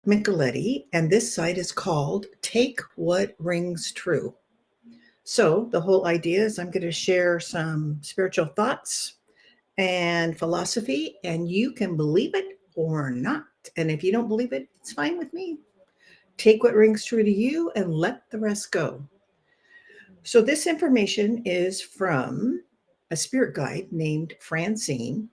Micheletti, and this site is called Take What Rings True. So, the whole idea is I'm going to share some spiritual thoughts and philosophy, and you can believe it or not. And if you don't believe it, it's fine with me. Take what rings true to you and let the rest go. So, this information is from a spirit guide named Francine.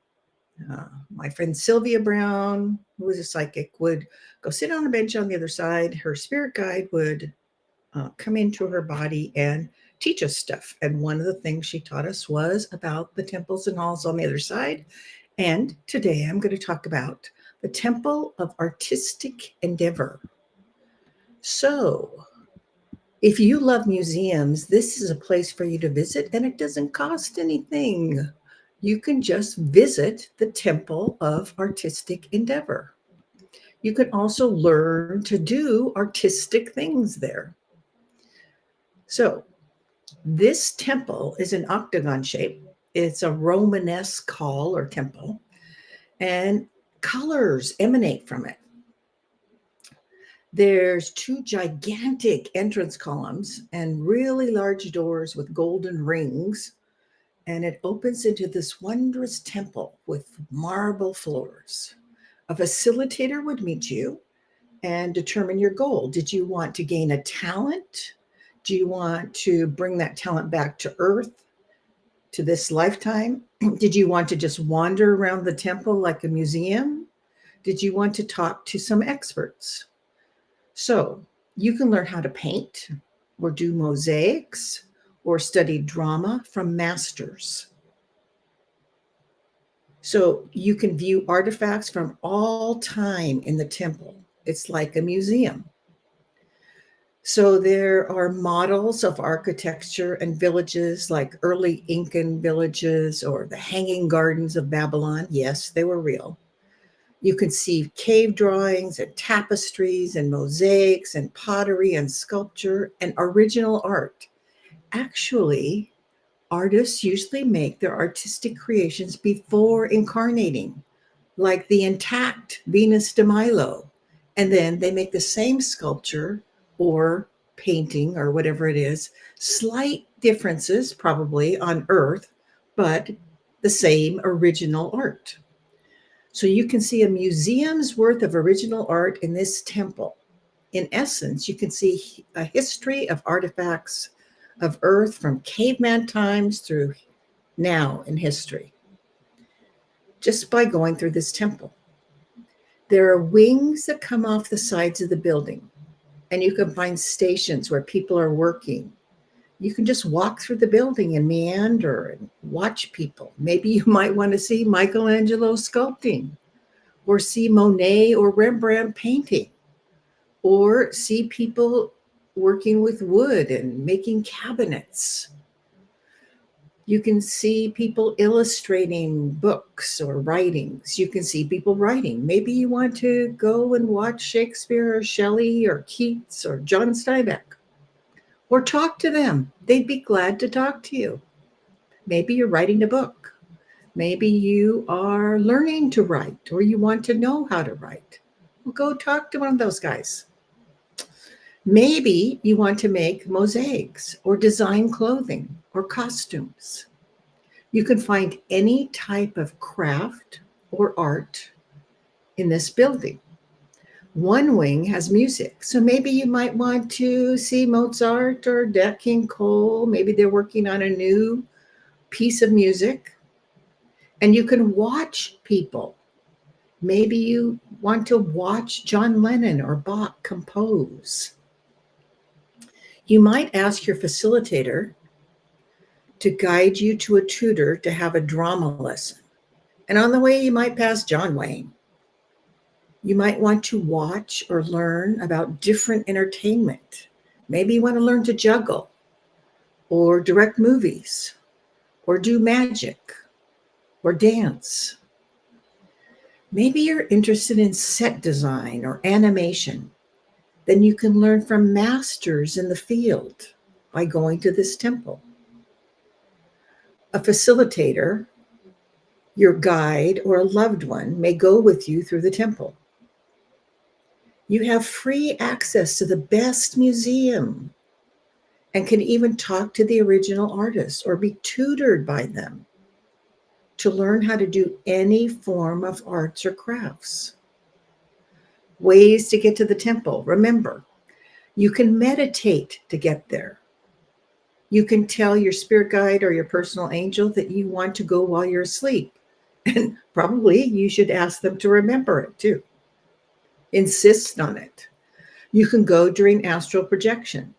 My friend Sylvia Brown, who was a psychic, would go sit on a bench on the other side. Her spirit guide would come into her body and teach us stuff. And one of the things she taught us was about the temples and halls on the other side. And today I'm going to talk about the Temple of Artistic Endeavor. So, if you love museums, this is a place for you to visit, and it doesn't cost anything. You can just visit the Temple of Artistic Endeavor. You can also learn to do artistic things there. So, this temple is an octagon shape. It's a Romanesque hall or temple, and colors emanate from it. There's two gigantic entrance columns and really large doors with golden rings, and it opens into this wondrous temple with marble floors. A facilitator would meet you and determine your goal. Did you want to gain a talent? Do you want to bring that talent back to Earth, to this lifetime? Did you want to just wander around the temple like a museum? Did you want to talk to some experts? So you can learn how to paint or do mosaics or study drama from masters. So you can view artifacts from all time in the temple. It's like a museum. So there are models of architecture and villages like early Incan villages or the Hanging Gardens of Babylon. Yes, they were real. You can see cave drawings and tapestries and mosaics and pottery and sculpture and original art. Actually, artists usually make their artistic creations before incarnating, like the intact Venus de Milo. And then they make the same sculpture or painting or whatever it is, slight differences probably on Earth, but the same original art. So you can see a museum's worth of original art in this temple. In essence, you can see a history of artifacts of Earth from caveman times through now in history, just by going through this temple. There are wings that come off the sides of the building, and you can find stations where people are working. You can just walk through the building and meander and watch people. Maybe you might want to see Michelangelo sculpting, or see Monet or Rembrandt painting, or see people working with wood and making cabinets. You can see people illustrating books or writings. You can see people writing. Maybe you want to go and watch Shakespeare or Shelley or Keats or John Steinbeck, or talk to them. They'd be glad to talk to you. Maybe you're writing a book. Maybe you are learning to write or you want to know how to write. Well, go talk to one of those guys. Maybe you want to make mosaics or design clothing or costumes. You can find any type of craft or art in this building. One wing has music. So maybe you might want to see Mozart or Nat King Cole. Maybe they're working on a new piece of music. And you can watch people. Maybe you want to watch John Lennon or Bach compose. You might ask your facilitator to guide you to a tutor to have a drama lesson. And on the way, you might pass John Wayne. You might want to watch or learn about different entertainment. Maybe you want to learn to juggle or direct movies or do magic or dance. Maybe you're interested in set design or animation. Then you can learn from masters in the field by going to this temple. A facilitator, your guide, or a loved one may go with you through the temple. You have free access to the best museum and can even talk to the original artists or be tutored by them to learn how to do any form of arts or crafts. Ways to get to the temple. Remember, you can meditate to get there. You can tell your spirit guide or your personal angel that you want to go while you're asleep. And probably you should ask them to remember it too. Insist on it. You can go during astral projection.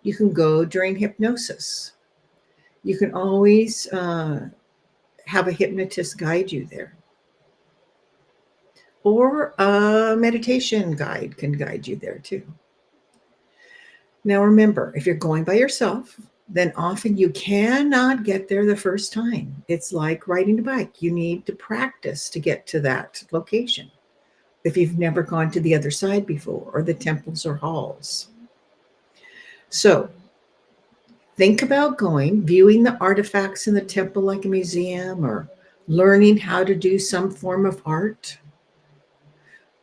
You can go during hypnosis. You can always have a hypnotist guide you there. Or a meditation guide can guide you there too. Now remember, if you're going by yourself, then often you cannot get there the first time. It's like riding a bike. You need to practice to get to that location if you've never gone to the other side before, or the temples or halls. So think about going, viewing the artifacts in the temple like a museum, or learning how to do some form of art,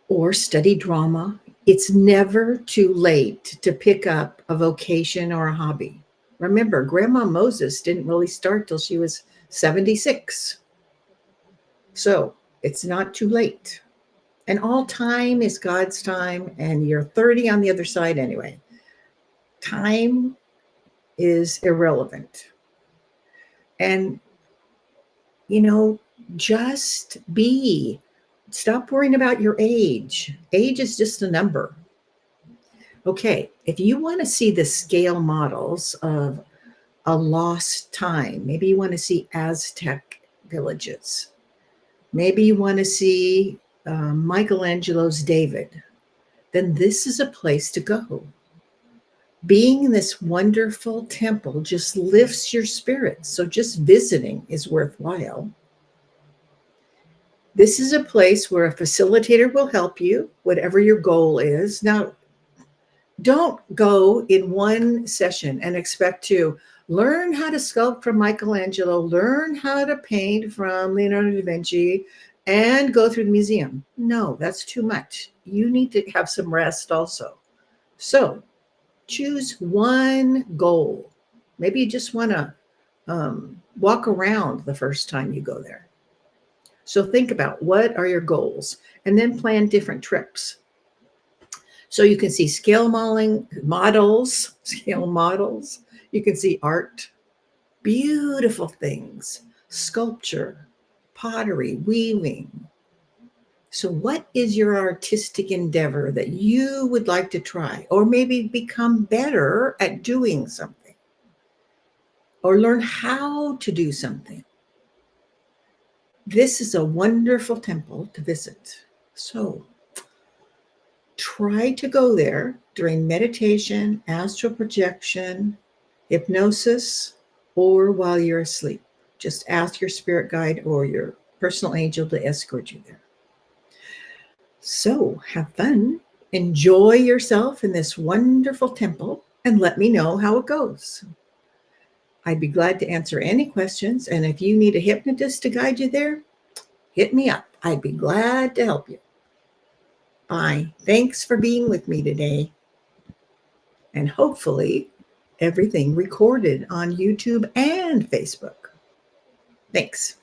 or study drama. It's never too late to pick up a vocation or a hobby. Remember, Grandma Moses didn't really start till she was 76. So it's not too late. And all time is God's time, and you're 30 on the other side anyway. Time is irrelevant. And, just be. Stop worrying about your age. Age is just a number. Okay, if you want to see the scale models of a lost time, maybe you want to see Aztec villages. Maybe you want to see Michelangelo's David. Then this is a place to go. Being in this wonderful temple just lifts your spirits. So just visiting is worthwhile. This is a place where a facilitator will help you, whatever your goal is. Now, don't go in one session and expect to learn how to sculpt from Michelangelo, learn how to paint from Leonardo da Vinci, and go through the museum. No, that's too much. You need to have some rest also. So choose one goal. Maybe you just want to walk around the first time you go there. So think about what are your goals, and then plan different trips. So you can see scale models. You can see art, beautiful things, sculpture, pottery, weaving. So what is your artistic endeavor that you would like to try, or maybe become better at doing something, or learn how to do something? This is a wonderful temple to visit. So try to go there during meditation, astral projection, hypnosis, or while you're asleep. Just ask your spirit guide or your personal angel to escort you there. So have fun, enjoy yourself in this wonderful temple, and let me know how it goes. I'd be glad to answer any questions. And if you need a hypnotist to guide you there, hit me up. I'd be glad to help you. Bye. Thanks for being with me today. And hopefully everything recorded on YouTube and Facebook. Thanks.